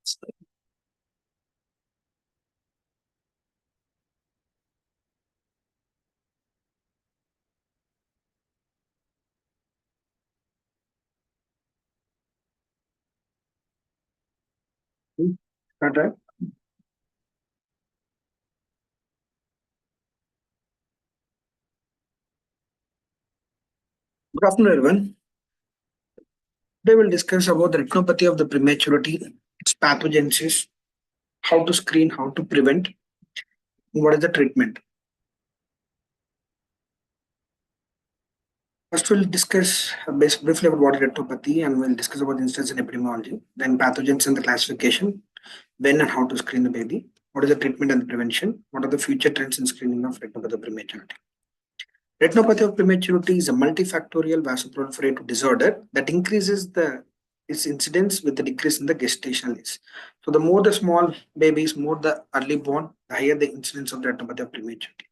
Right. Good afternoon, everyone. Today we'll discuss about the retinopathy of the prematurity, its pathogenesis, how to screen, how to prevent, and what is the treatment. First, we'll discuss briefly about what is retinopathy, and we'll discuss about the instance in epidemiology, then pathogens and the classification, when and how to screen the baby, what is the treatment and the prevention, what are the future trends in screening of retinopathy of prematurity. Retinopathy of prematurity is a multifactorial vasoproliferative disorder that increases its incidence with the decrease in the gestational age. So the more the small babies, more the early born, the higher the incidence of the retinopathy of prematurity.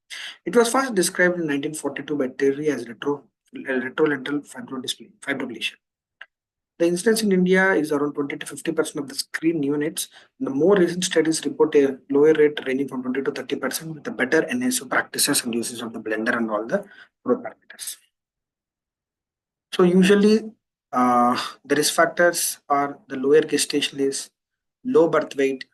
It was first described in 1942 by Terry as retrolental fibrillation. The incidence in India is around 20 to 50% of the screened neonates. The more recent studies report a lower rate ranging from 20 to 30% with the better NSO practices and uses of the blender and all the growth parameters. So usually the risk factors are the lower gestation is low birth weight,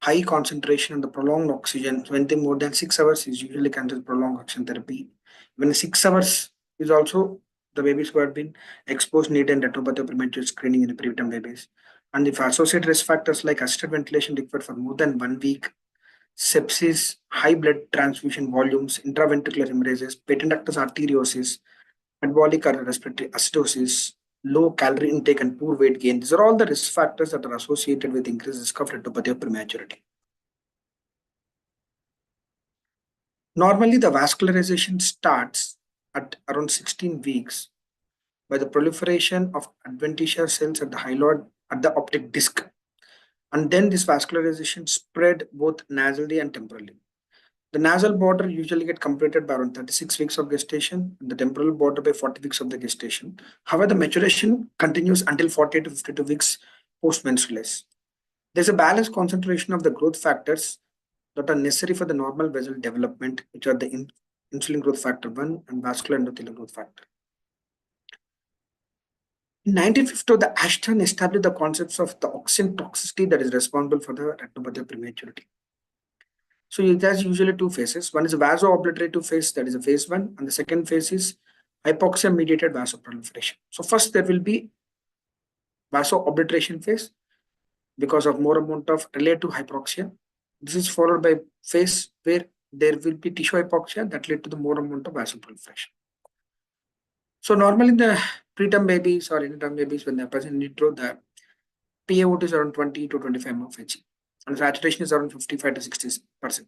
high concentration and the prolonged oxygen. So anything more than 6 hours is usually considered prolonged oxygen therapy. When 6 hours is also the babies who have been exposed need and retinopathy premature screening in the preterm babies. And if associated risk factors like assisted ventilation required for more than 1 week, sepsis, high blood transfusion volumes, intraventricular hemorrhages, patent ductus arteriosus, metabolic or respiratory acidosis, low calorie intake, and poor weight gain. These are all the risk factors that are associated with increased risk of retinopathy of prematurity. Normally, the vascularization starts at around 16 weeks by the proliferation of adventitious cells at the hyaloid at the optic disc. And then this vascularization spread both nasally and temporally. The nasal border usually get completed by around 36 weeks of gestation and the temporal border by 40 weeks of the gestation. However, the maturation continues until 48 to 52 weeks post-menstrual age. There's a balanced concentration of the growth factors that are necessary for the normal vessel development, which are the insulin growth factor 1 and vascular endothelial growth factor. In 1950, the Ashton established the concepts of the oxygen toxicity that is responsible for the retinopathy of prematurity. So it has usually two phases. One is a vaso-obliterative phase, that is a phase 1, and the second phase is hypoxia-mediated vasoproliferation. So first there will be vaso-obliteration phase because of more amount of relative hypoxia. This is followed by phase where there will be tissue hypoxia that lead to the more amount of vasoproliferation. So normally the preterm babies or anytime babies when they're present in utero, the PaO2 is around 20 to 25 mg of Hg and saturation is around 55 to 60%. So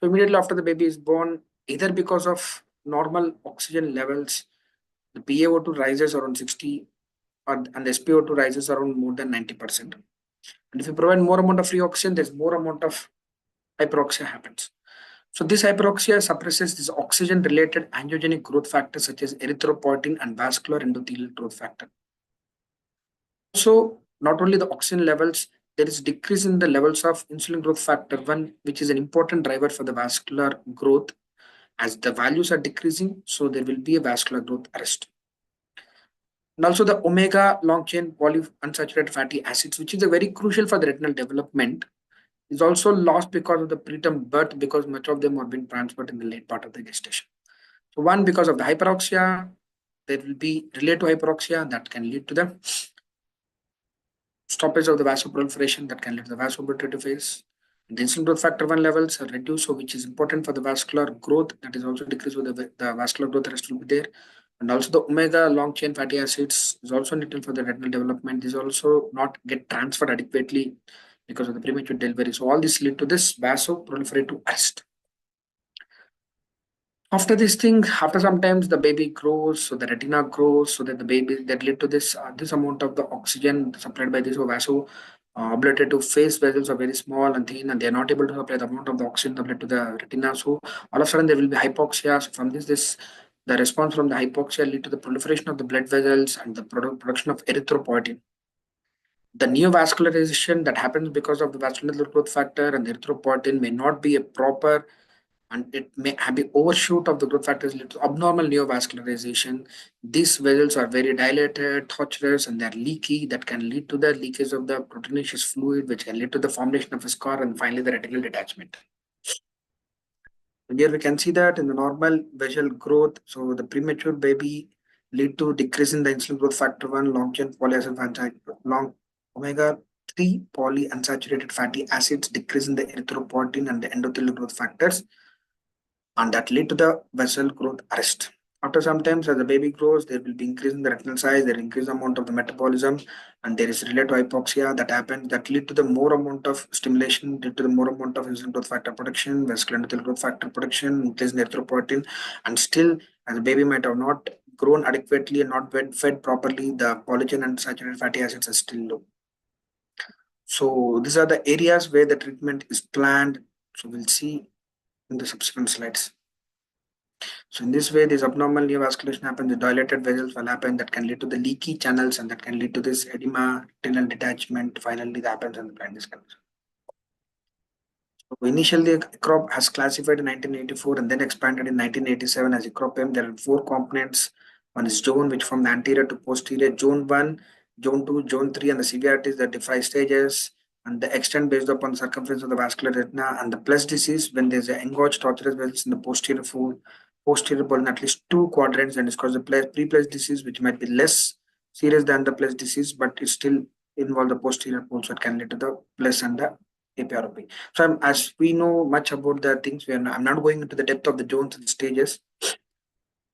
immediately after the baby is born, either because of normal oxygen levels, the PaO2 rises around 60 and the SpO2 rises around more than 90%. And if you provide more amount of free oxygen, there's more amount of hyperoxia happens. So this hyperoxia suppresses this oxygen-related angiogenic growth factors such as erythropoietin and vascular endothelial growth factor. So not only the oxygen levels, there is decrease in the levels of insulin growth factor 1, which is an important driver for the vascular growth. As the values are decreasing, so there will be a vascular growth arrest. And also the omega long chain polyunsaturated fatty acids, which is a very crucial for the retinal development, is also lost because of the preterm birth because much of them are being transferred in the late part of the gestation. So one, because of the hyperoxia, there will be related hyperoxia that can lead to the stoppage of the vasoproliferation that can lead to the vasoproliferative phase. The insulin growth factor 1 levels are reduced, so which is important for the vascular growth. That is also decreased with the vascular growth rest will be there. And also the omega long chain fatty acids is also needed for the retinal development. These also not get transferred adequately because of the premature delivery. So all this lead to this vasoproliferative arrest. After this thing, after sometimes the baby grows, so the retina grows, so that the baby that lead to this amount of the oxygen supplied by this vaso obliterative phase vessels are very small and thin, and they are not able to supply the amount of the oxygen supplied to the retina. So all of a sudden there will be hypoxia. So from this the response from the hypoxia lead to the proliferation of the blood vessels and the production of erythropoietin. The neovascularization that happens because of the vascular growth factor and the erythropoietin may not be a proper, and it may have be overshoot of the growth factors lead to abnormal neovascularization. These vessels are very dilated, tortuous, and they're leaky. That can lead to the leakage of the proteinaceous fluid, which can lead to the formation of a scar and finally the retinal detachment. Here we can see that in the normal visual growth, so the premature baby lead to decrease in the insulin growth factor 1, long chain long omega 3 polyunsaturated fatty acids, decrease in the erythropoietin and the endothelial growth factors, and that lead to the vessel growth arrest. After sometimes as the baby grows, there will be increase in the retinal size, there increase amount of the metabolism, and there is related hypoxia that happens that lead to the more amount of stimulation, lead to the more amount of insulin growth factor production, vascular endothelial growth factor production, increase in erythropoietin, and still as the baby might have not grown adequately and not fed properly, the collagen and saturated fatty acids are still low. So these are the areas where the treatment is planned. So we'll see in the subsequent slides. So in this way, this abnormal neovascularization happens, the dilated vessels will happen that can lead to the leaky channels and that can lead to this edema, retinal detachment. Finally, that happens in the blindness condition. So initially, crop has classified in 1984 and then expanded in 1987 as ICROPM. There are 4 components. One is zone, which from the anterior to posterior, zone 1, zone 2, zone 3, and the severities, the 5 stages, and the extent based upon the circumference of the vascular retina, and the plus disease when there's an engorged tortuous vessels in the posterior fold, posterior ball in at least 2 quadrants, and it's called the pre-plus disease, which might be less serious than the plus disease, but it still involve the posterior pole, so it can lead to the plus and the APROP. So as we know much about the things, I'm not going into the depth of the zones and stages.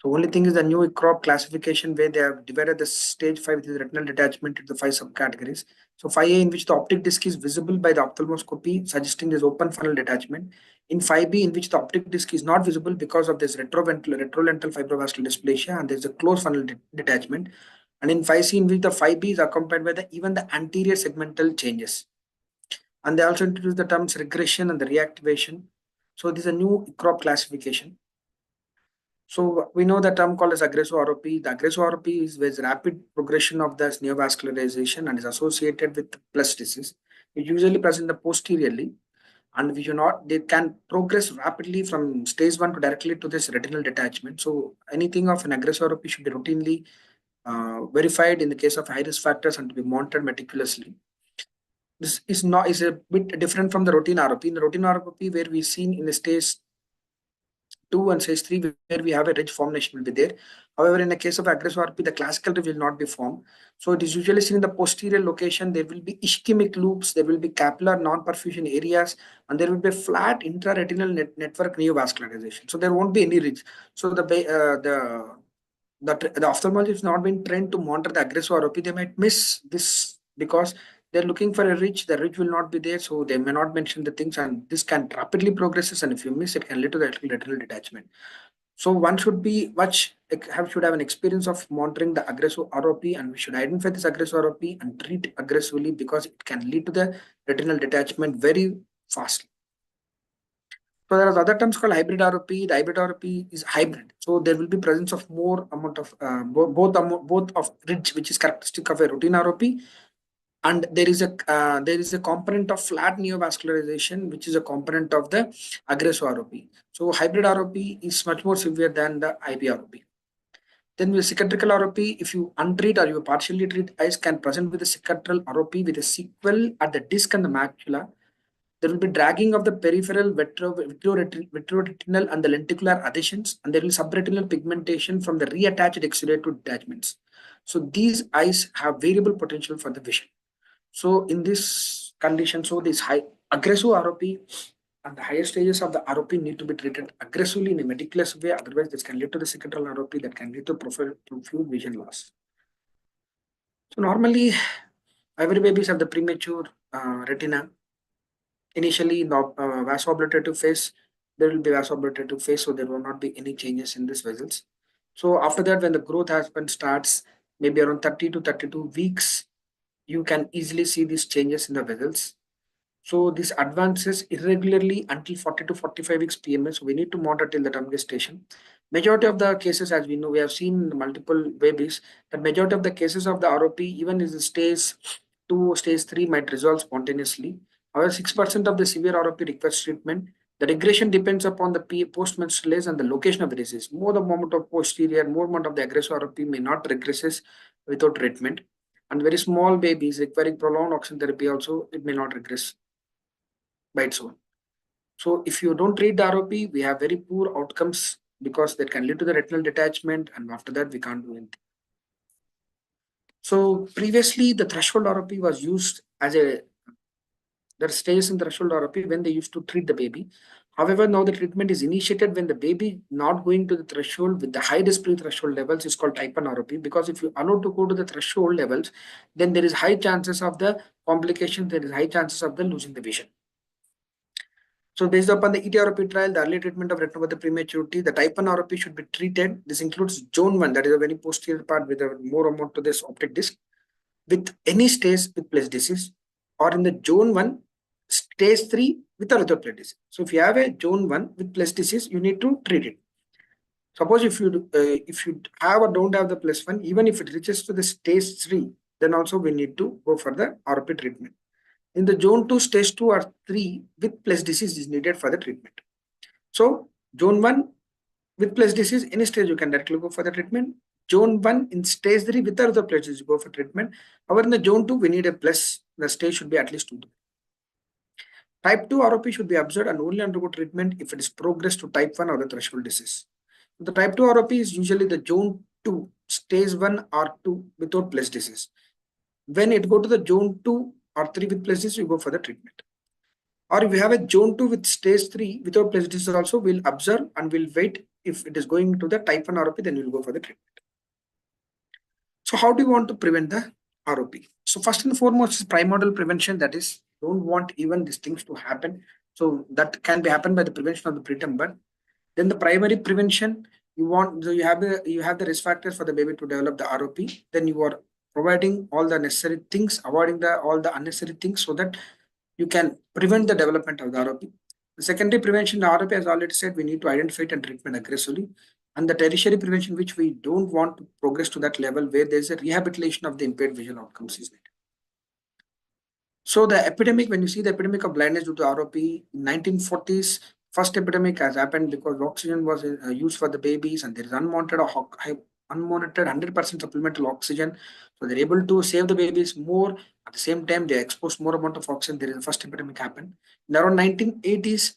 So only thing is the new crop classification where they have divided the stage 5 with the retinal detachment into the 5 subcategories. So 5A in which the optic disc is visible by the ophthalmoscopy, suggesting this open funnel detachment. In 5B in which the optic disc is not visible because of this retrolental fibrovascular dysplasia and there's a closed funnel detachment. And in 5C in which the 5B is accompanied by even the anterior segmental changes. And they also introduced the terms regression and the reactivation. So this is a new crop classification. So we know the term called as aggressive ROP. The aggressive ROP is with rapid progression of the neovascularization and is associated with plus disease. It usually present the posteriorly, and we should not, they can progress rapidly from stage 1 to directly to this retinal detachment. So anything of an aggressive ROP should be routinely verified in the case of high risk factors and to be monitored meticulously. This is a bit different from the routine ROP. In the routine ROP, where we've seen in the stage 2 and stage 3, where we have a ridge formation will be there. However, in the case of aggressive RP, the classical ridge will not be formed. So it is usually seen in the posterior location. There will be ischemic loops, there will be capillary non-perfusion areas, and there will be flat intraretinal network neovascularization. So there won't be any ridge. So the ophthalmologist has not been trained to monitor the aggressive ROP. They might miss this because they're looking for a ridge. The ridge will not be there, so they may not mention the things, and this can rapidly progresses. And if you miss, it can lead to the retinal detachment. So one should should have an experience of monitoring the aggressive ROP, and we should identify this aggressive ROP and treat aggressively because it can lead to the retinal detachment very fast. So there are other terms called hybrid ROP. The hybrid ROP is hybrid. So there will be presence of more amount of both of ridge, which is characteristic of a routine ROP, and there is a component of flat neovascularization, which is a component of the aggressive ROP. So hybrid ROP is much more severe than the IP ROP. Then with cicatricial ROP, if you untreat or you partially treat eyes, can present with a cicatricial ROP with a sequel at the disc and the macula. There will be dragging of the peripheral vitreoretinal and the lenticular adhesions, and there will be subretinal pigmentation from the reattached exudative detachments. So these eyes have variable potential for the vision. So in this condition, so this high aggressive ROP and the higher stages of the ROP need to be treated aggressively in a meticulous way. Otherwise, this can lead to the cicatricial ROP that can lead to profuse vision loss. So normally, every babies have the premature retina. Initially, in the vasoablative phase, there will be vasoablative phase, so there will not be any changes in these vessels. So after that, when the growth starts, maybe around 30 to 32 weeks, you can easily see these changes in the vessels. So this advances irregularly until 40 to 45 weeks PMS. So we need to monitor till the term gestation. Majority of the cases, as we know, we have seen multiple babies, the majority of the cases of the ROP, even if it stays 2, stage 3 might resolve spontaneously. However, 6% of the severe ROP requires treatment. The regression depends upon the post-menstrual age and the location of the disease. More the moment of posterior, more amount of the aggressive ROP may not regresses without treatment. And very small babies requiring prolonged oxygen therapy also, it may not regress by its own. So if you don't treat the ROP, we have very poor outcomes because that can lead to the retinal detachment, and after that we can't do anything. So previously the threshold ROP was used as a, there stays in the threshold ROP when they used to treat the baby. However, now the treatment is initiated when the baby not going to the threshold with the high risk pre-threshold levels is called type 1 ROP, because if you allow to go to the threshold levels, then there is high chances of the complication, there is high chances of the losing the vision. So based upon the ETROP trial, the early treatment of retinopathy of prematurity, the type 1 ROP should be treated. This includes zone 1, that is a very posterior part with a more amount to this optic disc, with any stage with place disease, or in the zone 1, stage 3 with or without place disease. So if you have a zone 1 with place disease, you need to treat it. Suppose if you have or don't have the plus 1, even if it reaches to the stage 3, then also we need to go for the ROP treatment. In the zone 2, stage 2 or 3 with plus disease is needed for the treatment. So zone 1 with plus disease, any stage you can directly go for the treatment. Zone 1 in stage 3 with other plus disease, you go for treatment. However, in the zone 2, we need a plus, the stage should be at least 2. Type 2 ROP should be observed and only undergo treatment if it is progressed to type 1 or the threshold disease. The type 2 ROP is usually the zone 2, stage 1 or 2 without plus disease. When it go to the zone 2 or 3 with plus disease, you go for the treatment. Or if you have a zone 2 with stage 3 without plus disease also, we'll observe and we'll wait. If it is going to the type 1 ROP, then we'll go for the treatment. So how do you want to prevent the ROP? So first and foremost is primordial prevention, that is, don't want even these things to happen. So that can be happened by the prevention of the preterm birth. Then the primary prevention, you have the risk factors for the baby to develop the ROP. Then you are providing all the necessary things, avoiding all the unnecessary things, so that you can prevent the development of the ROP. The secondary prevention, the ROP, as already said, we need to identify it and treatment aggressively. And the tertiary prevention, which we don't want to progress to that level where there's a rehabilitation of the impaired visual outcomes is needed. So the epidemic, when you see the epidemic of blindness due to ROP in 1940s, first epidemic has happened because oxygen was used for the babies, and there is unmonitored 100% supplemental oxygen. So they're able to save the babies more. At the same time, they expose more amount of oxygen. There is the first epidemic happened. In around 1980s,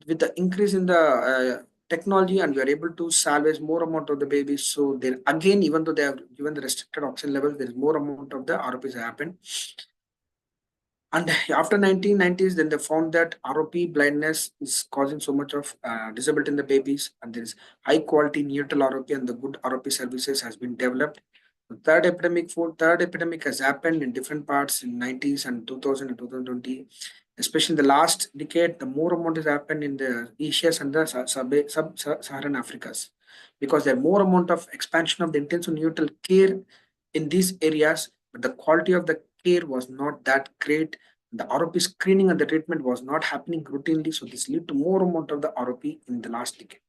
with the increase in the technology, and we are able to salvage more amount of the babies. So there again, even though they have given the restricted oxygen levels, there is more amount of the ROPs happened. And after 1990s, then they found that ROP blindness is causing so much of disability in the babies, and there is high quality neonatal ROP and the good ROP services has been developed. The third epidemic has happened in different parts in 90s and 2000 and 2020. Especially in the last decade, the more amount has happened in the Asia and the sub-Saharan Africas, because there are more amount of expansion of the intensive neonatal care in these areas, but the quality of the care was not that great. The ROP screening and the treatment was not happening routinely, so this led to more amount of the ROP in the last decade,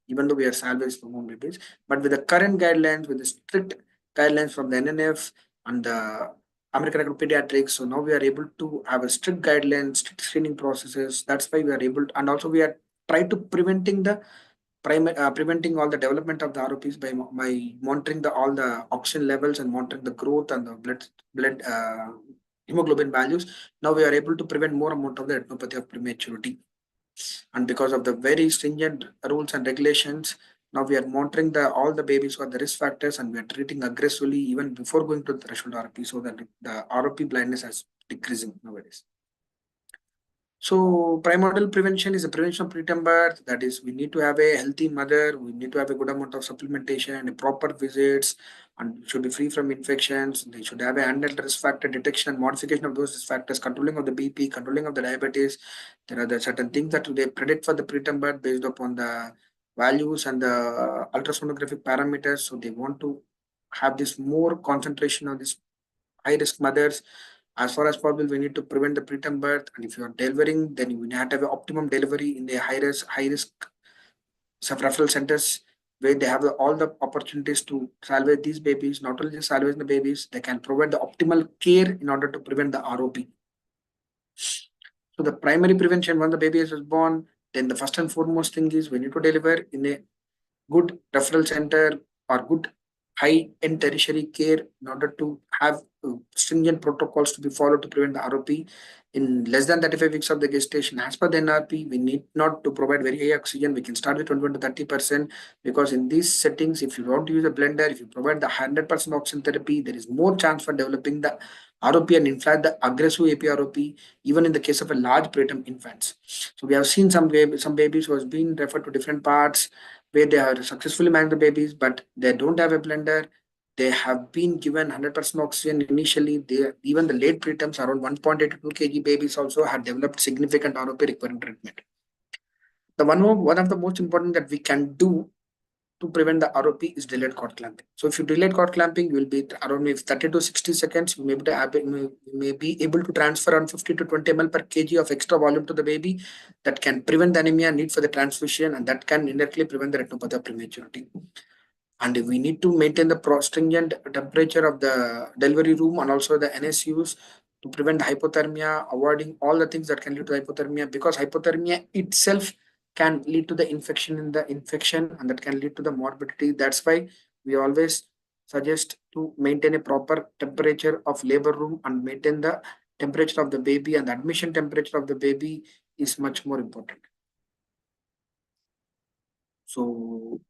even though we are salvaged for more babies. But with the current guidelines, with the strict guidelines from the NNF and the American Academy of Pediatrics, so now we are able to have a strict guidelines, strict screening processes. That's why we are able to, and also we are trying to preventing all the development of the ROPs by monitoring all the oxygen levels and monitoring the growth and the blood hemoglobin values. Now we are able to prevent more amount of the retinopathy of prematurity. And because of the very stringent rules and regulations, now we are monitoring all the babies who are the risk factors, and we are treating aggressively even before going to the threshold ROP, so that the ROP blindness is decreasing nowadays. So primordial prevention is a prevention of preterm birth. That is, we need to have a healthy mother, we need to have a good amount of supplementation, proper visits, and should be free from infections. They should have a handled risk factor detection and modification of those risk factors, controlling of the BP, controlling of the diabetes. There are the certain things that they predict for the preterm birth based upon the values and the ultrasonographic parameters. So they want to have this more concentration on this high risk mothers. As far as possible, we need to prevent the preterm birth, and if you are delivering, then you have to have an optimum delivery in the high risk referral centers. where they have all the opportunities to salvage these babies. Not only just salvage the babies, they can provide the optimal care in order to prevent the ROP. So the primary prevention when the baby is born, then the first and foremost thing is we need to deliver in a good referral center or good high-end tertiary care in order to have stringent protocols to be followed to prevent the ROP. In less than 35 weeks of the gestation, as per the NRP, we need not to provide very high oxygen. We can start with 20 to 30% because in these settings, if you don't use a blender, if you provide the 100% oxygen therapy, there is more chance for developing the ROP and in fact the aggressive APROP, even in the case of a large preterm infants. So we have seen some babies who has been referred to different parts where they are successfully managed the babies, but they don't have a blender. They have been given 100% oxygen initially. They, even the late preterms, around 1.8 to 2 kg babies also had developed significant ROP requiring treatment. The one of the most important that we can do to prevent the ROP is delayed cord clamping. So if you delayed cord clamping, you will be around maybe 30 to 60 seconds. You may be able to transfer around 50 to 20 ml per kg of extra volume to the baby that can prevent the anemia need for the transfusion, and that can indirectly prevent the retinopathy of prematurity. And we need to maintain the stringent temperature of the delivery room and also the NSUs to prevent hypothermia, avoiding all the things that can lead to hypothermia, because hypothermia itself can lead to the infection in the infection and that can lead to the morbidity. That's why we always suggest to maintain a proper temperature of labor room and maintain the temperature of the baby, and the admission temperature of the baby is much more important. So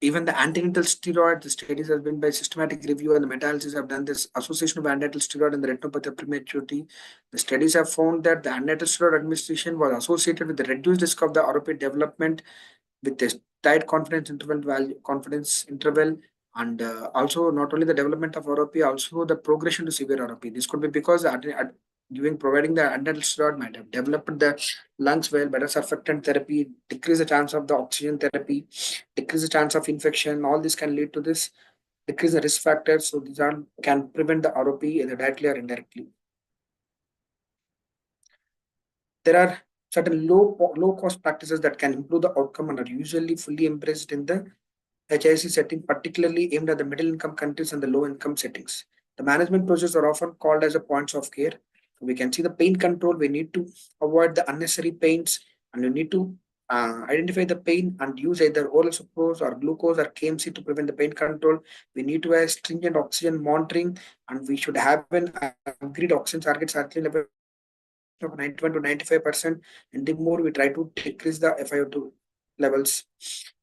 even the antenatal steroid, the studies have been by systematic review and the meta-analysis have done this association of antenatal steroid and the retinopathy of prematurity. The studies have found that the antenatal steroid administration was associated with the reduced risk of the ROP development with a tight confidence interval, and also not only the development of ROP, also the progression to severe ROP. This could be because providing the antenatal steroid might have developed the lungs well, better surfactant therapy, decrease the chance of the oxygen therapy, decrease the chance of infection. All this can lead to this decrease the risk factors. So these are can prevent the ROP either directly or indirectly. There are certain low cost practices that can improve the outcome and are usually fully embraced in the HIC setting, particularly aimed at the middle income countries and the low income settings. The management procedures are often called as a points of care. So we can see the pain control. We need to avoid the unnecessary pains, and we need to identify the pain and use either oral sucrose or glucose or KMC to prevent the pain control. We need to have stringent oxygen monitoring, and we should have an agreed oxygen target circulating level of 91 to 95%, and the more we try to decrease the FiO2 levels.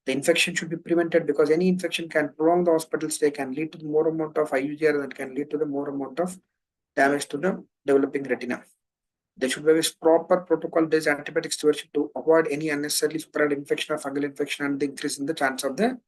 The infection should be prevented because any infection can prolong the hospital stay, can lead to the more amount of IUGR, and can lead to the more amount of damage to the developing retina. There should be a proper protocol-based antibiotic stewardship to avoid any unnecessarily spread infection or fungal infection and the increase in the chance of the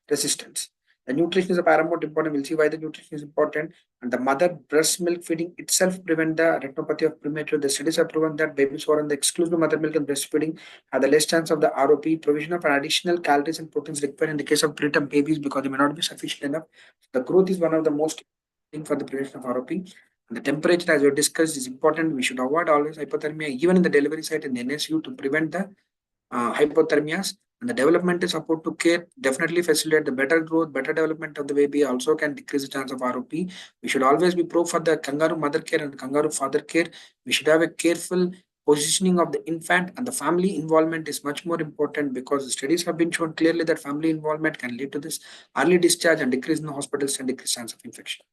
resistance. The nutrition is a paramount important. We'll see why the nutrition is important. And the mother breast milk feeding itself prevent the retinopathy of premature. The studies have proven that babies who are on the exclusive mother milk and breastfeeding have the less chance of the ROP. Provision of additional calories and proteins required in the case of preterm babies because they may not be sufficient enough. The growth is one of the most important for the prevention of ROP. And the temperature, as we discussed, is important. We should avoid always hypothermia, even in the delivery site in the NSU, to prevent the hypothermias. And the developmental support to care definitely facilitate the better growth, better development of the baby, also can decrease the chance of ROP. We should always be pro for the kangaroo mother care and kangaroo father care. We should have a careful positioning of the infant, and the family involvement is much more important because the studies have been shown clearly that family involvement can lead to this early discharge and decrease in the hospitals and decrease chance of infection.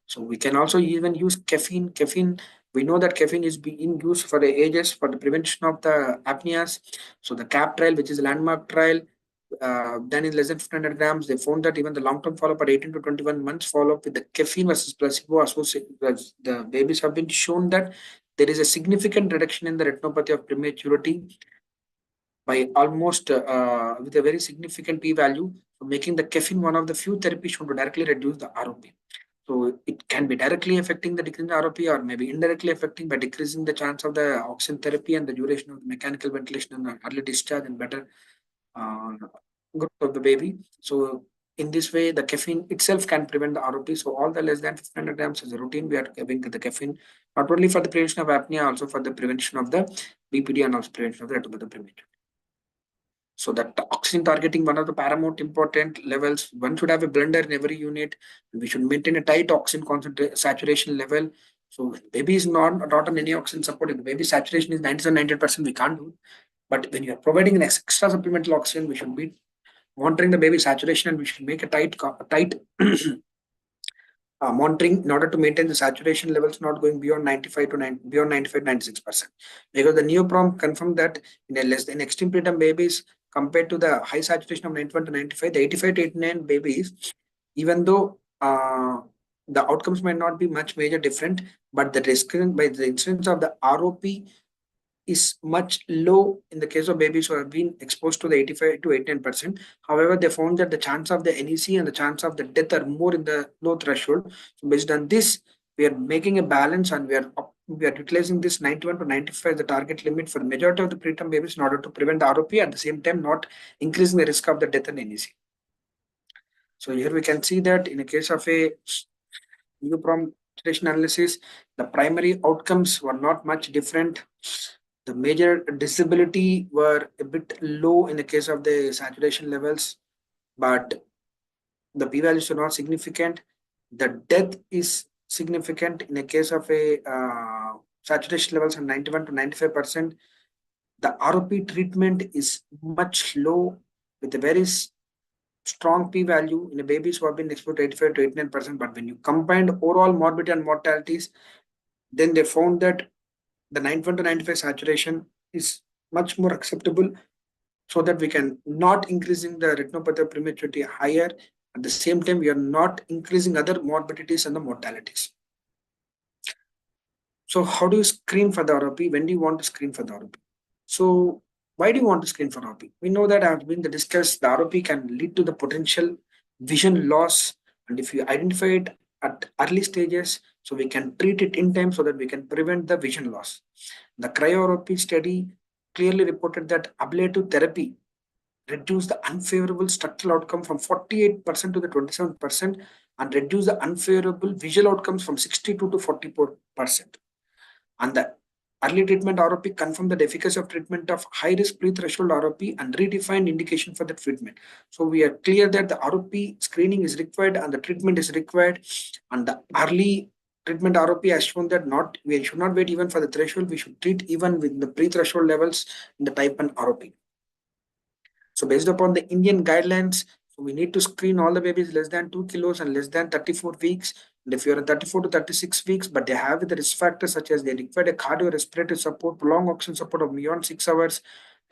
So we can also even use caffeine. We know that caffeine is being used for the ages for the prevention of the apneas. So the CAP trial, which is a landmark trial, done in less than 500 grams, they found that even the long-term follow-up at 18 to 21 months follow-up with the caffeine versus placebo associated, the babies have been shown that there is a significant reduction in the retinopathy of prematurity by almost with a very significant p-value, making the caffeine one of the few therapies shown to directly reduce the ROP. So it can be directly affecting the decrease in the ROP, or maybe indirectly affecting by decreasing the chance of the oxygen therapy and the duration of the mechanical ventilation and early discharge and better growth of the baby. So in this way, the caffeine itself can prevent the ROP. So all the less than 500 grams as a routine, we are giving the caffeine, not only for the prevention of apnea, also for the prevention of the BPD and also prevention of the retinopathy premature. So that oxygen targeting, one of the paramount important levels. One should have a blender in every unit. We should maintain a tight oxygen concentration saturation level. So baby is not on any oxygen support. If the baby saturation is 97-98%, we can't do it. But when you are providing an extra supplemental oxygen, we should be monitoring the baby saturation, and we should make a tight monitoring in order to maintain the saturation levels not going beyond 95 to 9 beyond 95 96%, because the neoprom confirmed that in a less than extreme preterm babies, compared to the high saturation of 91 to 95, the 85 to 89 babies, even though the outcomes might not be much major different, but the risk by the incidence of the ROP is much low in the case of babies who have been exposed to the 85 to 89%. However, they found that the chance of the NEC and the chance of the death are more in the low threshold. So based on this, we are making a balance, and we are utilizing this 91 to 95 the target limit for the majority of the preterm babies in order to prevent the ROP, at the same time not increasing the risk of the death and NEC. So here we can see that in the case of a neoprom saturation analysis, the primary outcomes were not much different. The major disability were a bit low in the case of the saturation levels, but the p-values are not significant. The death is significant in the case of a saturation levels of 91 to 95%. The ROP treatment is much low with a very strong p-value in the babies who have been exposed to 85 to 89%. But when you combine overall morbidity and mortalities, then they found that the 91 to 95 saturation is much more acceptable, so that we can not increasing the retinopathy of prematurity higher. At the same time, we are not increasing other morbidities and the mortalities. So how do you screen for the ROP? When do you want to screen for the ROP? So why do you want to screen for ROP? We know that as been discussed, the ROP can lead to the potential vision loss, and if you identify it at early stages, so we can treat it in time so that we can prevent the vision loss. The cryo-ROP study clearly reported that ablative therapy reduced the unfavorable structural outcome from 48% to the 27%, and reduced the unfavorable visual outcomes from 62 to 44%. And the early treatment ROP confirmed the efficacy of treatment of high-risk pre-threshold ROP and redefined indication for the treatment. So we are clear that the ROP screening is required and the treatment is required, and the early treatment ROP has shown that we should not wait even for the threshold. We should treat even with the pre-threshold levels in the type 1 ROP. So based upon the Indian guidelines, so we need to screen all the babies less than 2 kilos and less than 34 weeks. And if you're at 34 to 36 weeks, but they have the risk factors such as they require a cardiorespiratory support, prolonged oxygen support of beyond 6 hours,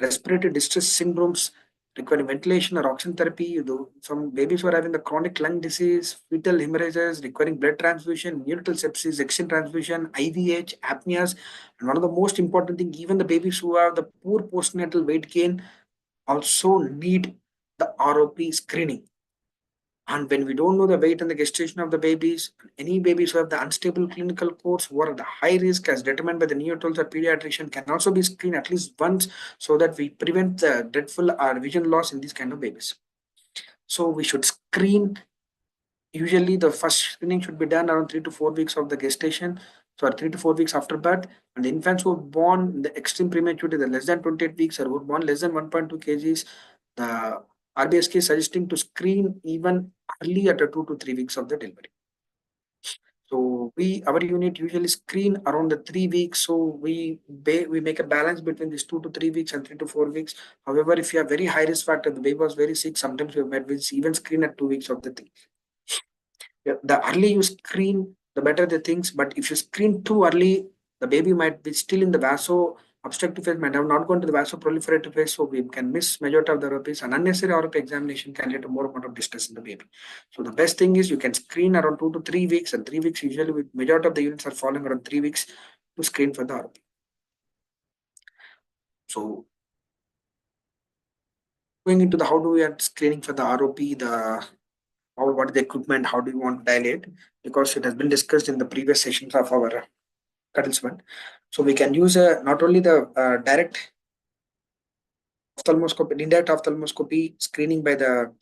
respiratory distress syndromes, requiring ventilation or oxygen therapy. Some babies who are having the chronic lung disease, fetal hemorrhages, requiring blood transfusion, neonatal sepsis, oxygen transfusion, IVH, apneas, and one of the most important thing, even the babies who have the poor postnatal weight gain also need the ROP screening. And when we don't know the weight and the gestation of the babies, any babies who have the unstable clinical course, who are at the high risk as determined by the neonatologist or pediatrician, can also be screened at least once, so that we prevent the dreadful vision loss in these kind of babies. So we should screen. Usually the first screening should be done around 3 to 4 weeks of the gestation, so 3 to 4 weeks after birth. And the infants who are born in the extreme prematurity, the less than 28 weeks, or who are born less than 1.2 kgs, the RBSK is suggesting to screen even early at 2 to 3 weeks of the delivery. So our unit usually screen around the 3 weeks. So we make a balance between these 2 to 3 weeks and 3 to 4 weeks. However, if you have very high risk factor, the baby was very sick, sometimes we might even screen at 2 weeks of the thing. Yeah, the early you screen, the better the things. But if you screen too early, the baby might be still in the vaso obstructive phase, might have not gone to the vasoproliferative phase, so we can miss majority of the ROPs. And unnecessary ROP examination can lead to more amount of distress in the baby. So the best thing is you can screen around 2 to 3 weeks, and 3 weeks usually with majority of the units are falling around 3 weeks to screen for the ROP. So going into the how do we are screening for the ROP, what is the equipment, how do you want to dilate, because it has been discussed in the previous sessions of our Cuddles one. So we can use not only the direct ophthalmoscopy, indirect ophthalmoscopy screening by the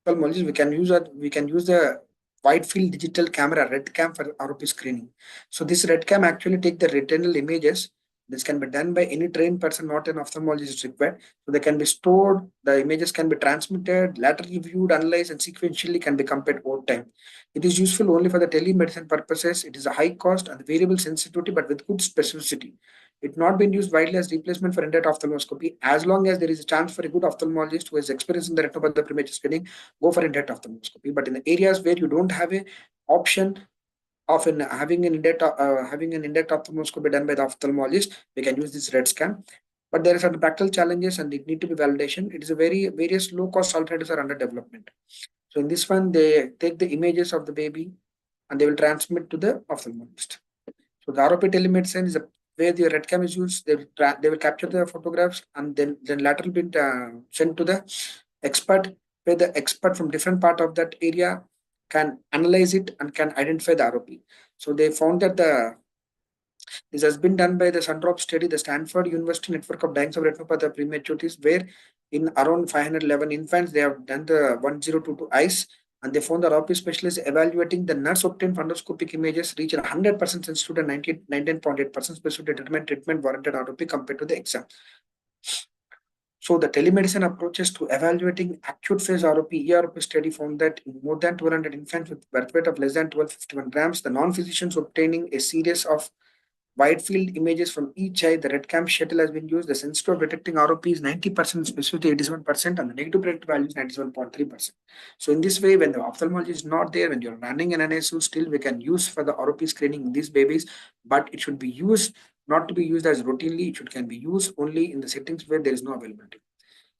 ophthalmologist. We can use the wide field digital camera RedCam for ROP screening. So this RedCam actually take the retinal images This can be done by any trained person, not an ophthalmologist is required. So they can be stored, the images can be transmitted, laterally viewed, analyzed, and sequentially can be compared over time. It is useful only for the telemedicine purposes. It is a high cost and variable sensitivity, but with good specificity. It not been used widely as replacement for in-depth ophthalmoscopy. As long as there is a chance for a good ophthalmologist who is experienced in the retinopathy premature screening, go for in-depth ophthalmoscopy. But in the areas where you don't have a option of having an in-depth ophthalmoscopy done by the ophthalmologist, we can use this red scan. But there are certain practical challenges and it need to be validation. It is a various low cost alternatives are under development. So in this one, they take the images of the baby and they will transmit to the ophthalmologist. So the ROP telemedicine is a where the red cam is used. They will capture the photographs and then lateral bit sent to the expert, where the expert from different part of that area can analyze it and can identify the ROP. So they found that this has been done by the Sundrop study, the Stanford University Network of Diagnosis of Retinopathy of Prematurity, where in around 511 infants, they have done the 1022 eyes, and they found the ROP specialists evaluating the nurse obtained fundoscopic images reach 100% sensitivity and 19.8% specificity to determine treatment warranted ROP compared to the exam. So the telemedicine approaches to evaluating acute phase ROP, EROP study found that in more than 200 infants with birth weight of less than 1251 grams, the non-physicians obtaining a series of wide field images from each eye. The red cam shuttle has been used. The sensitivity of detecting ROP is 90%, specificity 87%, and the negative predictive value is 97.3%. So in this way, when the ophthalmologist is not there, when you're running an NSU, still we can use for the ROP screening in these babies, but it should be used not to be used as routinely. It should can be used only in the settings where there is no availability.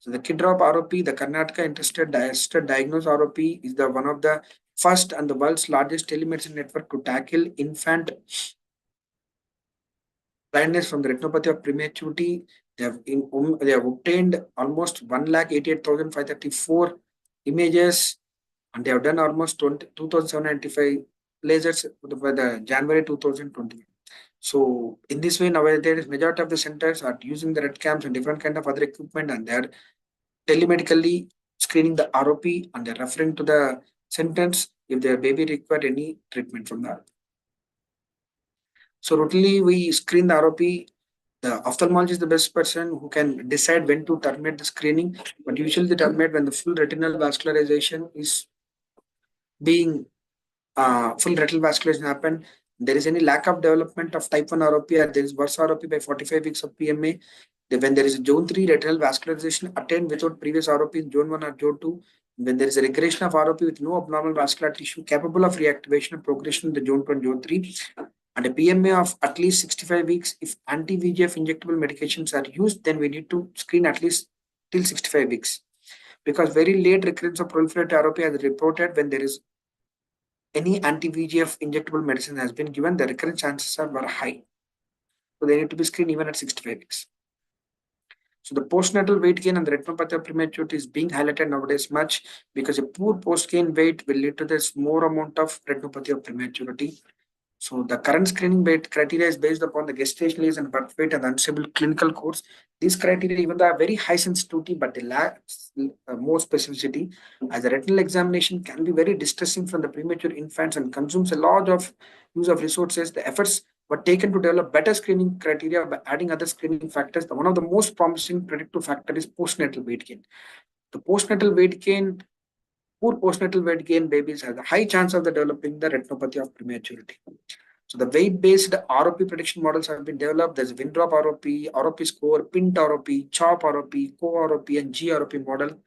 So the KidROP ROP, the Karnataka Interested Diagnosed ROP, is the one of the first and the world's largest telemedicine network to tackle infant blindness from the retinopathy of prematurity. They have obtained almost 1,88,534 images, and they have done almost 2,795 lasers for the January 2020. So in this way, nowadays majority of the centers are using the red cams and different kind of other equipment, and they are telemedically screening the ROP, and they're referring to the sentence if their baby required any treatment from that. So routinely we screen the ROP. The ophthalmologist is the best person who can decide when to terminate the screening, but usually they terminate when the full retinal vascularization is being full retinal vascularization happen. There is any lack of development of type 1 ROP, or there is worse ROP by 45 weeks of PMA. When there is a zone 3 retinal vascularization attained without previous ROP in zone 1 or zone 2, when there is a regression of ROP with no abnormal vascular tissue capable of reactivation and progression in the zone 2 and zone 3, and a PMA of at least 65 weeks, if anti-VEGF injectable medications are used, then we need to screen at least till 65 weeks. Because very late recurrence of proliferative ROP has reported when there is any anti-VEGF injectable medicine has been given, the recurrence chances are very high. So they need to be screened even at 65 weeks. So the postnatal weight gain and the retinopathy of prematurity is being highlighted nowadays much because a poor post-gain weight will lead to this more amount of retinopathy of prematurity. So the current screening criteria is based upon the gestational age and birth weight and unstable clinical course. These criteria, even though are very high sensitivity, but they lack more specificity, as the retinal examination can be very distressing from the premature infants and consumes a lot of use of resources. The efforts were taken to develop better screening criteria by adding other screening factors. One of the most promising predictive factor is postnatal weight gain. The postnatal weight gain Poor postnatal weight gain babies have a high chance of developing the retinopathy of prematurity. So the weight-based ROP prediction models have been developed. There's WinDrop ROP, ROP score, PINT ROP, CHOP ROP, Co-ROP, and GROP model.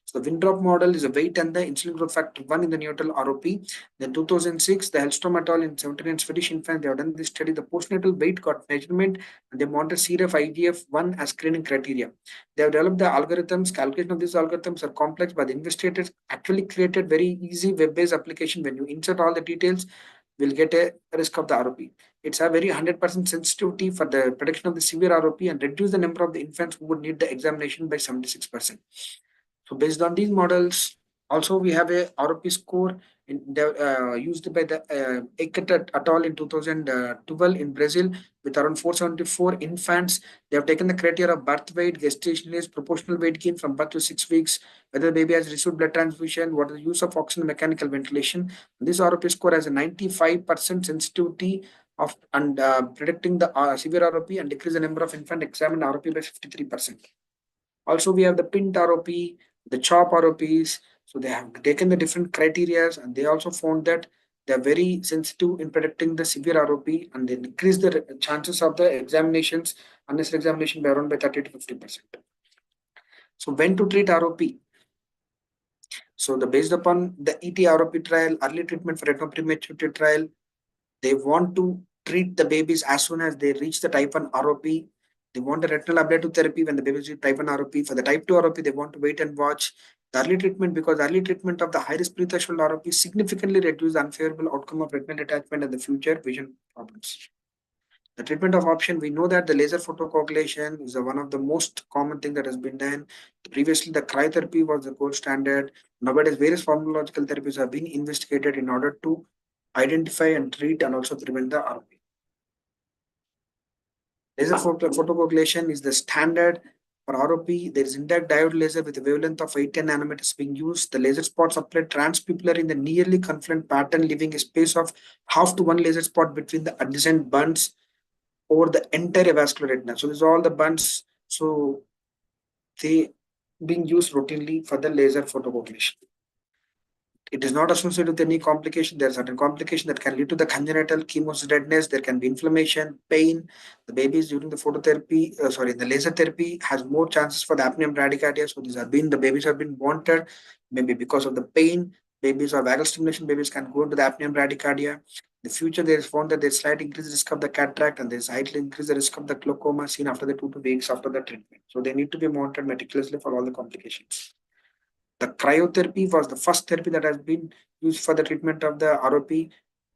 So the WinDrop model is a weight and the insulin growth factor 1 in the neonatal ROP. Then 2006, the Hellstrom et al. In 79 Swedish infants, they have done this study. The postnatal weight got measurement, and they monitor CRF IGF-1 as screening criteria. They have developed the algorithms. Calculation of these algorithms are complex, but the investigators actually created very easy web-based application. When you insert all the details, we'll get a risk of the ROP. It's a very 100% sensitivity for the prediction of the severe ROP and reduce the number of the infants who would need the examination by 76%. So based on these models, also we have a ROP score used by the Eckert et al. In 2012 in Brazil with around 474 infants. They have taken the criteria of birth weight, gestation age, proportional weight gain from birth to 6 weeks, whether the baby has received blood transfusion, what is the use of oxygen mechanical ventilation. This ROP score has a 95% sensitivity of and predicting the severe ROP and decrease the number of infant examined ROP by 53%. Also, we have the PINT ROP, the CHOP ROPs. So they have taken the different criteria and they also found that they are very sensitive in predicting the severe ROP and they decrease the chances of the examinations, unnecessary examination by around by 30 to 50%. So when to treat ROP? So the based upon the ET-ROP trial, early treatment for retinal prematurity trial, they want to treat the babies as soon as they reach the type 1 ROP. They want the retinal ablative therapy when the babies reach type 1 ROP. For the type 2 ROP, they want to wait and watch the early treatment because early treatment of the high risk pre-threshold ROP significantly reduce the unfavorable outcome of retinal detachment and the future vision problems. The treatment of option, we know that the laser photocoagulation is one of the most common thing that has been done. Previously, the cryotherapy was the gold standard. Nowadays, various pharmacological therapies have been investigated in order to identify and treat and also prevent the RP. Laser photocoagulation is the standard for ROP. There is indirect diode laser with a wavelength of 810 nanometers being used. The laser spots applied transpupillar in the nearly confluent pattern, leaving a space of half to one laser spot between the adjacent bunds over the entire avascular retina. So these are all the bunds. So they being used routinely for the laser photocoagulation. It is not associated with any complication. There are certain complications that can lead to the congenital chemos redness. There can be inflammation, pain. The babies during the phototherapy, the laser therapy has more chances for the apnea and bradycardia. So the babies have been wanted, maybe because of the pain. Babies or vagal stimulation babies can go into the apnea and bradycardia. The future, there is found that there's slight increased risk of the cataract and there's slightly increased the risk of the glaucoma seen after the 2 weeks after the treatment. So they need to be monitored meticulously for all the complications. The cryotherapy was the first therapy that has been used for the treatment of the ROP.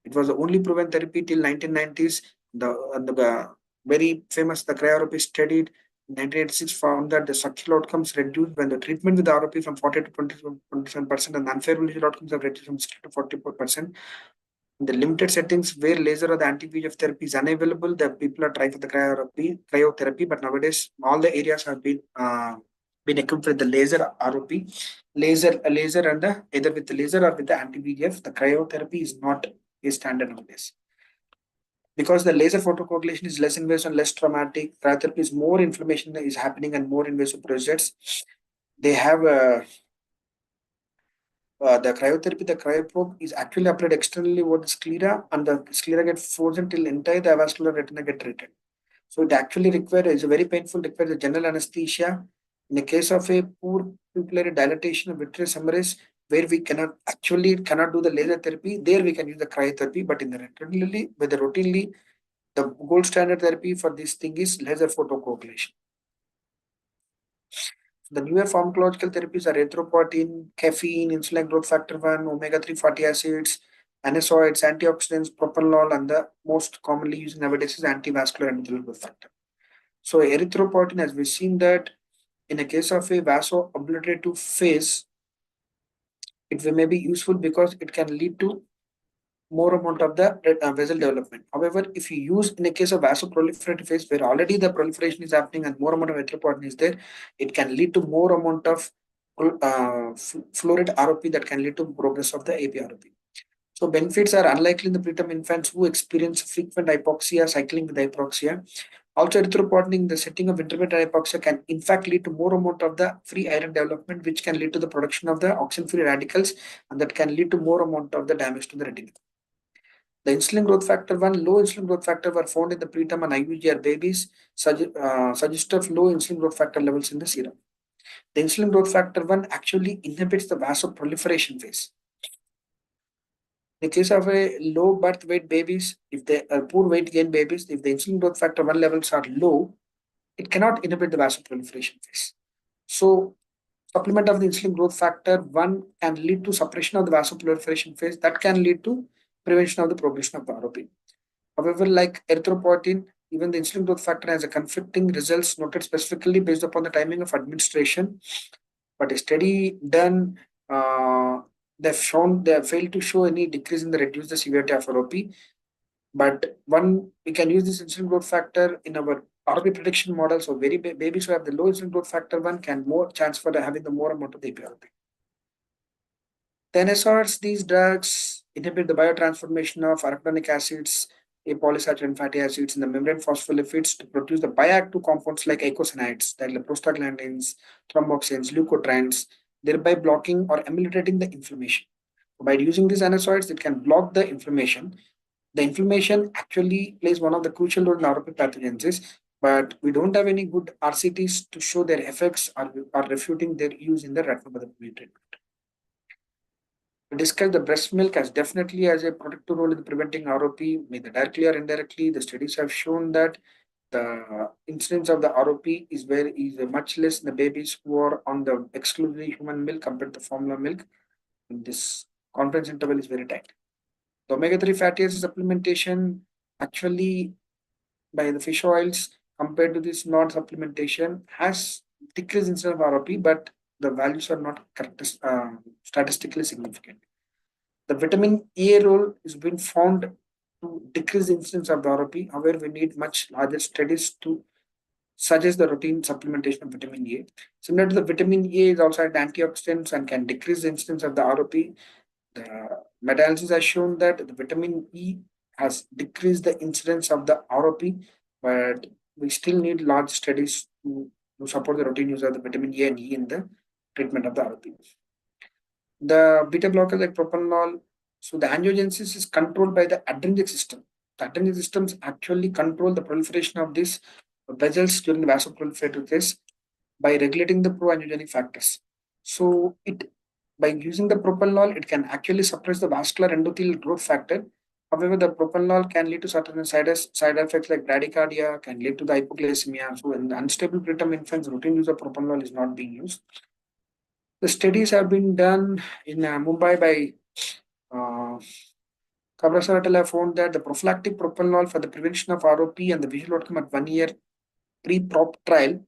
It was the only proven therapy till 1990s. The very famous the cryo-ROP studied in 1986 found that the structural outcomes reduced when the treatment with the ROP from 40 to 27% and the unfavorable visual outcomes have reduced from 60 to 44%. In the limited settings where laser or the anti-VEGF therapy is unavailable, the people are trying for the cryotherapy. But nowadays, all the areas have been equipped with the laser ROP, laser and either with the laser or with the anti-VEGF. The cryotherapy is not a standard nowadays. Because the laser photocoagulation is less invasive and less traumatic, cryotherapy is more inflammation is happening and more invasive procedures. They have the cryotherapy, the cryoprobe is actually applied externally over the sclera, and the sclera get frozen till entire the avascular retina get treated. So it actually requires, very painful, requires a general anesthesia. In the case of a poor pupillary dilatation of vitreous hemorrhage, where we cannot do the laser therapy, there we can use the cryotherapy. But in the routinely, the gold standard therapy for this thing is laser photocoagulation. The newer pharmacological therapies are erythropoietin, caffeine, insulin growth factor 1, omega-3 fatty acids, anisotropes, antioxidants, propranolol, and the most commonly used nowadays is antivascular endothelial growth factor. So erythropoietin, as we've seen that in a case of a vaso-obliterative phase, it may be useful because it can lead to more amount of the vessel development. However, if you use in a case of vasoproliferative phase where already the proliferation is happening and more amount of erythropoietin is there, it can lead to more amount of fluoride ROP that can lead to progress of the AP-ROP. So benefits are unlikely in the preterm infants who experience frequent hypoxia, cycling with hypoxia. Also, erythropoietin in the setting of intermittent hypoxia can in fact lead to more amount of the free iron development, which can lead to the production of the oxygen-free radicals, and that can lead to more amount of the damage to the retina. The insulin growth factor 1, low insulin growth factor were found in the preterm and IUGR babies, suggest of low insulin growth factor levels in the serum. The insulin growth factor 1 actually inhibits the vasoproliferation phase. In the case of a low birth weight babies, if they are poor weight gain babies, if the insulin growth factor 1 levels are low, it cannot inhibit the vasoproliferation phase. So, supplement of the insulin growth factor 1 can lead to suppression of the vasoproliferation phase that can lead to prevention of the progression of the ROP. However, like erythropoietin, even the insulin growth factor has a conflicting results noted specifically based upon the timing of administration. But a study done, they failed to show any decrease in the reduce the severity of ROP. But we can use this insulin growth factor in our ROP prediction model. So babies who have the low insulin growth factor 1 can more chance for having the more amount of the AP-ROP. The NSAIDs, these drugs inhibit the biotransformation of arachidonic acids polysaccharide fatty acids in the membrane phospholipids to produce the bioactive compounds like eicosanoids, that are prostaglandins, thromboxanes, leukotrienes, thereby blocking or ameliorating the inflammation. By using these anisotropes, it can block the inflammation. The inflammation actually plays one of the crucial role in ROP pathogenesis, but we don't have any good RCTs to show their effects or refuting their use in the retinopathy treatment. We discussed the breast milk as definitely as a protective role in preventing ROP, either directly or indirectly. The studies have shown that the incidence of the ROP is much less in the babies who are on the exclusively human milk compared to formula milk. And this confidence interval is very tight. The omega-3 fatty acid supplementation actually by the fish oils compared to this non-supplementation has decreased instead of ROP, but the values are not statistically significant. The vitamin A role has been found to decrease the incidence of the ROP. However, we need much larger studies to suggest the routine supplementation of vitamin A. Similar to the vitamin A is also an antioxidant and can decrease the incidence of the ROP. The meta-analysis has shown that the vitamin E has decreased the incidence of the ROP, but we still need large studies to support the routine use of the vitamin A and E in the treatment of the ROP. The beta blocker like propranolol, so the angiogenesis is controlled by the adrenergic system. The adrenergic systems actually control the proliferation of these vessels during the vasoproliferative phase by regulating the proangiogenic factors. So it by using the propranolol, it can actually suppress the vascular endothelial growth factor. However, the propranolol can lead to certain side effects like bradycardia, can lead to the hypoglycemia. So in the unstable preterm infants, routine use of propranolol is not being used. The studies have been done in Mumbai by Kabrasaratal found that the prophylactic propranolol for the prevention of ROP and the visual outcome at 1 year pre-prop trial,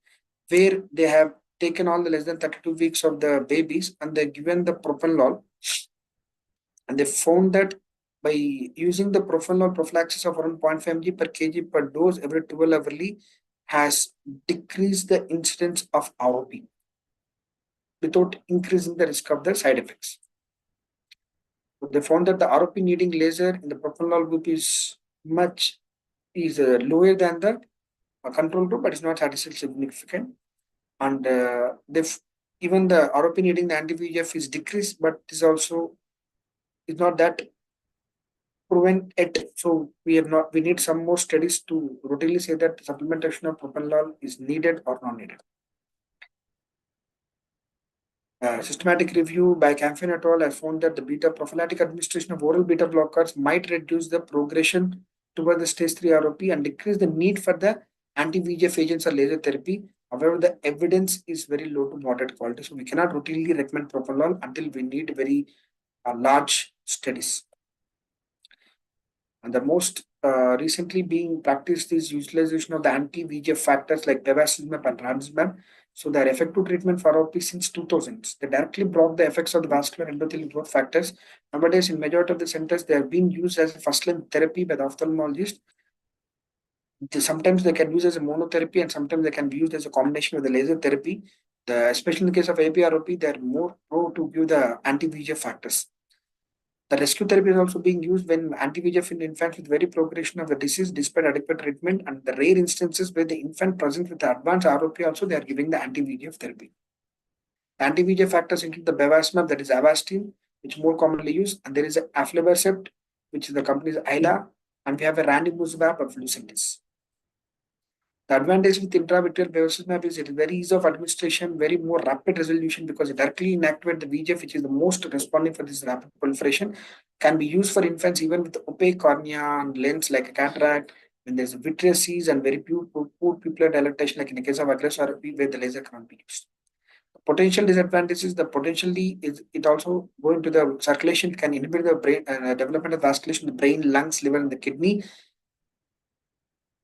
where they have taken all the less than 32 weeks of the babies and they're given the propranolol, and they found that by using the propranolol prophylaxis of around 0.5 mg per kg per dose every 12 hourly has decreased the incidence of ROP without increasing the risk of the side effects. So they found that the ROP needing laser in the propranolol group is lower than the control group, but it's not statistically significant. And even the ROP needing the anti-VEGF is decreased, but is also is not that proven it. So we need some more studies to routinely say that supplementation of propranolol is needed or not needed. Systematic review by Camphine et al. Has found that the beta prophylactic administration of oral beta blockers might reduce the progression toward the stage 3 ROP and decrease the need for the anti-VEGF agents or laser therapy. However, the evidence is very low to moderate quality. So we cannot routinely recommend propranolol until we need very large studies. And the most recently being practiced is utilization of the anti-VEGF factors like bevacizumab and ranibizumab. So their effective treatment for ROP since 2000s. They directly block the effects of the vascular endothelial growth factors. Nowadays, in majority of the centers, they are being used as a first-line therapy by the ophthalmologist. Sometimes they can use as a monotherapy and sometimes they can be used as a combination with the laser therapy. Especially in the case of APROP, they are more pro to give the anti-VEGF factors. The rescue therapy is also being used when anti-VEGF in infants with very progression of the disease despite adequate treatment, and the rare instances where the infant presents with the advanced ROP also they are giving the anti-VEGF therapy. The anti-VEGF factors include the bevacizumab, that is Avastin, which is more commonly used, and there is aflibercept, which is the company's ILA, and we have a ranibizumab of Lucentis. The advantage with intravitreal bevacizumab is it is very easy of administration, very more rapid resolution because it directly inactivates the VEGF, which is the most responding for this rapid proliferation. Can be used for infants even with opaque cornea and lens like a cataract, when there's vitreous seeds and very poor pupillar dilatation, like in the case of aggressive ROP, where the laser cannot be used. Potential disadvantages, the potentially is it also going to the circulation, can inhibit the brain development of vasculation in the brain, lungs, liver, and the kidney.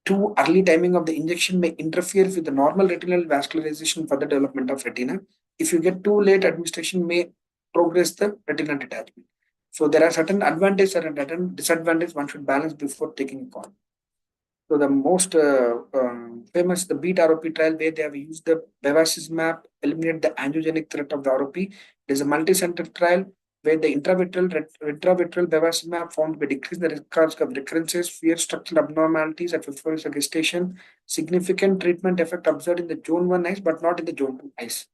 Too early timing of the injection may interfere with the normal retinal vascularization for the development of retina. If you get too late, administration may progress the retinal detachment. So there are certain advantages and certain disadvantages one should balance before taking a call. So the most famous, the BEAT ROP trial, where they have used the bevacizumab, eliminate the angiogenic threat of the ROP. There's a multi-center trial where the intravitreal bevacizumab found to decrease the risk of recurrences, fear structural abnormalities at 54 weeks of gestation, significant treatment effect observed in the zone 1 eyes, but not in the zone 2 eyes.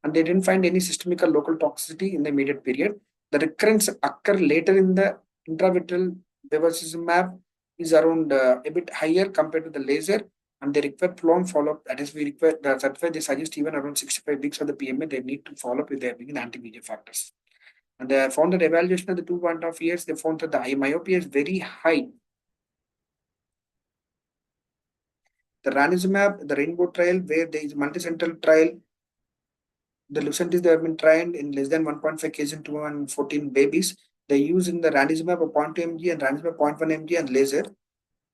And they didn't find any systemic or local toxicity in the immediate period. The recurrence occur later in the intravitreal bevacizumab is around a bit higher compared to the laser, and they require prolonged follow-up. That is, we require that's why they suggest even around 65 weeks of the PMA, they need to follow up with their anti-VEGF factors. And they found that evaluation of the 2.5 years, they found that the myopia is very high. The ranibizumab, the rainbow trial, where there is multicenter trial, the Lucentis, they have been tried in less than 1.5 kg in 214 babies. They use in the ranibizumab of 0.2 mg and ranibizumab 0.1 mg and laser.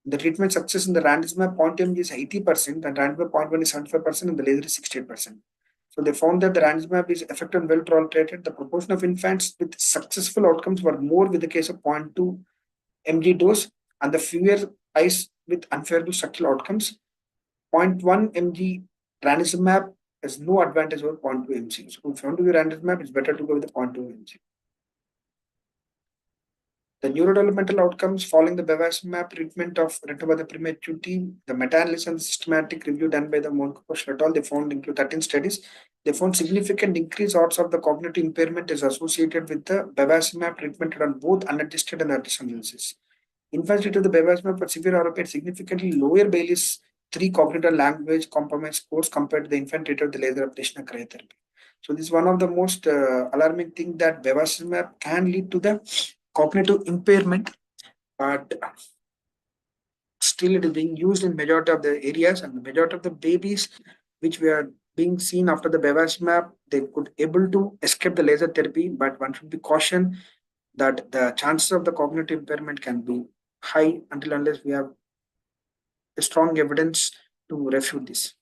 The treatment success in the ranibizumab 0.2 mg is 80% and ranibizumab 0.1 is 75% and the laser is 68%. So they found that the ranibizumab is effective and well tolerated. The proportion of infants with successful outcomes were more with the case of 0.2 mg dose and the fewer eyes with unfavorable structural outcomes. 0.1 mg ranibizumab has no advantage over 0.2 mg. So if you want to do ranibizumab, it's better to go with the 0.2 mg. The neurodevelopmental outcomes following the bevacizumab treatment of retinopathy of prematurity, the meta-analysis and systematic review done by the Monkosh et al., they found include 13 studies. They found significant increased odds of the cognitive impairment is associated with the bevacizumab treatment on both unadjusted and adjusted analysis. Infants treated with the bevacizumab for severe ROP had significantly lower Bayley's 3 cognitive language compromise scores compared to the infant treated with the laser ablation cryotherapy. So this is one of the most alarming thing that bevacizumab can lead to the cognitive impairment, but still it is being used in majority of the areas, and the majority of the babies which we are being seen after the bevacizumab, they could able to escape the laser therapy, but one should be cautioned that the chances of the cognitive impairment can be high until unless we have a strong evidence to refute this.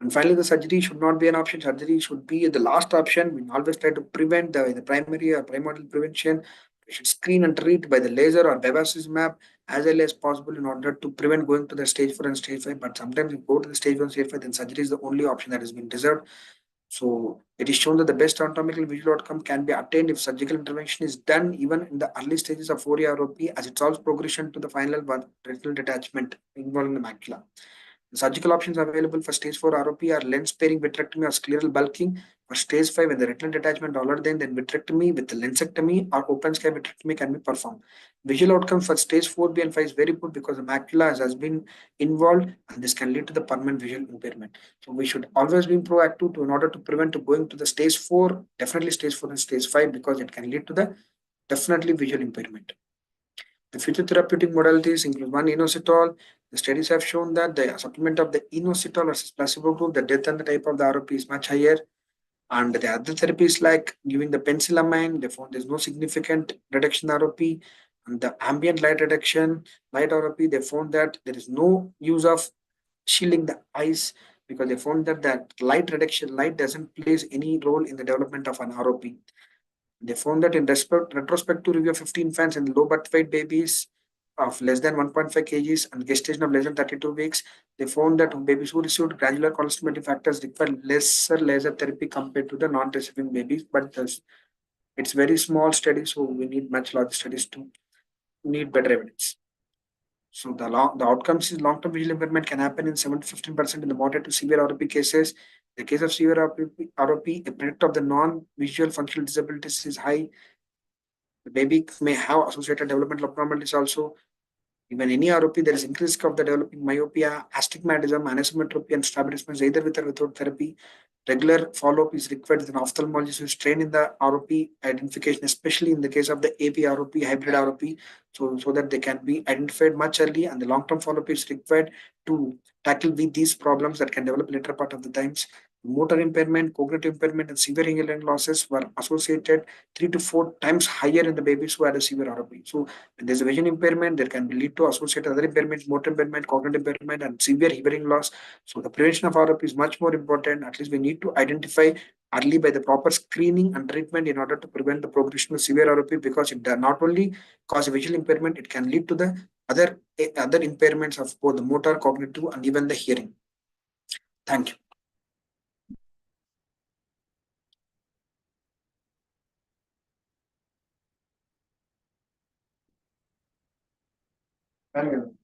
And finally, the surgery should not be an option. Surgery should be the last option. We always try to prevent the primary or primordial prevention. We should screen and treat by the laser or bevacizumab as early as possible in order to prevent going to the stage 4 and stage 5. But sometimes if you go to the stage 1, stage 5, then surgery is the only option that has been reserved. So it is shown that the best anatomical visual outcome can be attained if surgical intervention is done even in the early stages of 4A ROP, as it solves progression to the final retinal detachment involving the macula. The surgical options available for stage 4 ROP are lens sparing vitrectomy or scleral bulking. For stage 5, when the retinal detachment already then vitrectomy with the lensectomy or open sky vitrectomy can be performed. Visual outcomes for stage 4B and 5 is very good because the macula has been involved and this can lead to the permanent visual impairment. So we should always be proactive in order to prevent going to the stage 4, definitely stage 4 and stage 5, because it can lead to the definitely visual impairment. The future therapeutic modalities include one inositol. The studies have shown that the supplement of the inositol versus placebo group, the death and the type of the ROP is much higher. And the other therapies like giving the penicillamine, they found there's no significant reduction in ROP. And the ambient light reduction, light ROP, they found that there is no use of shielding the eyes because they found that light reduction, light doesn't play any role in the development of an ROP. They found that in retrospective review of 15 infants and low birth weight babies of less than 1.5 kgs and gestation of less than 32 weeks, they found that babies who received granular cholesterol factors require lesser laser therapy compared to the non-receiving babies. But it's very small study, so we need much larger studies to need better evidence. So the outcomes is long-term visual impairment can happen in 7 to 15% in the moderate to severe ROP cases. The case of severe ROP, a predictor of the non-visual functional disabilities is high. The baby may have associated developmental abnormalities also. Even any ROP, there is increased risk of the developing myopia, astigmatism, anisometropy, and strabismus either with or without therapy. Regular follow-up is required with an ophthalmologist who is trained in the ROP identification, especially in the case of the AP ROP, hybrid ROP, so that they can be identified much early, and the long-term follow-up is required to tackle with these problems that can develop later part of the times. Motor impairment, cognitive impairment, and severe hearing losses were associated 3 to 4 times higher in the babies who had a severe ROP. So when there's a vision impairment, there can be lead to associated other impairments, motor impairment, cognitive impairment, and severe hearing loss. So the prevention of ROP is much more important. At least we need to identify early by the proper screening and treatment in order to prevent the progression of severe ROP, because it does not only cause a visual impairment, it can lead to the other impairments of both the motor, cognitive, and even the hearing. Thank you. Very good.